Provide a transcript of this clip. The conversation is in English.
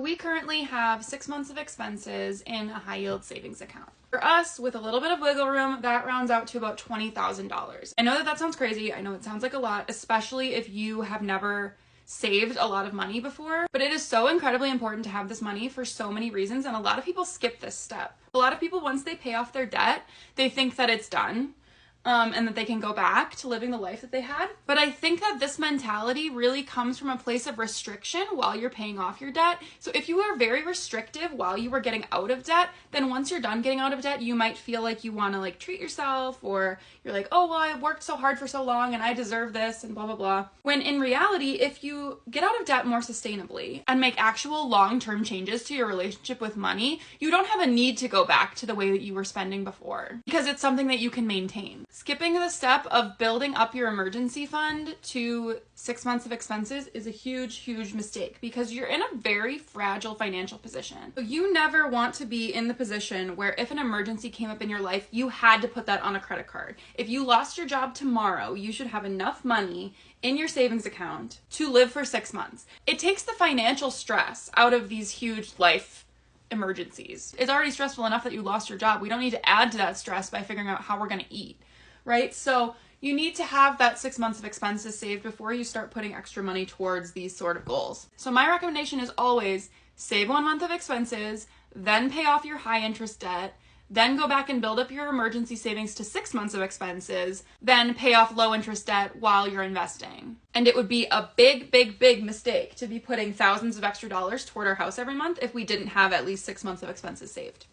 We currently have 6 months of expenses in a high yield savings account. For us, with a little bit of wiggle room, that rounds out to about $20,000. I know that sounds crazy. I know it sounds like a lot, especially if you have never saved a lot of money before, but it is so incredibly important to have this money for so many reasons, and a lot of people skip this step. A lot of people, once they pay off their debt, they think that it's done. And that they can go back to living the life that they had. But I think that this mentality really comes from a place of restriction while you're paying off your debt. So if you are very restrictive while you were getting out of debt, then once you're done getting out of debt, you might feel like you want to like treat yourself, or you're like, oh, well, I worked so hard for so long and I deserve this and blah, blah, blah. When in reality, if you get out of debt more sustainably and make actual long-term changes to your relationship with money, you don't have a need to go back to the way that you were spending before, because it's something that you can maintain. Skipping the step of building up your emergency fund to 6 months of expenses is a huge, huge mistake, because you're in a very fragile financial position. So you never want to be in the position where if an emergency came up in your life, you had to put that on a credit card. If you lost your job tomorrow, you should have enough money in your savings account to live for 6 months. It takes the financial stress out of these huge life emergencies. It's already stressful enough that you lost your job. We don't need to add to that stress by figuring out how we're going to eat. Right? So you need to have that 6 months of expenses saved before you start putting extra money towards these sort of goals. So my recommendation is always save 1 month of expenses, then pay off your high interest debt, then go back and build up your emergency savings to 6 months of expenses, then pay off low interest debt while you're investing. And it would be a big, big, big mistake to be putting thousands of extra dollars toward our house every month if we didn't have at least 6 months of expenses saved.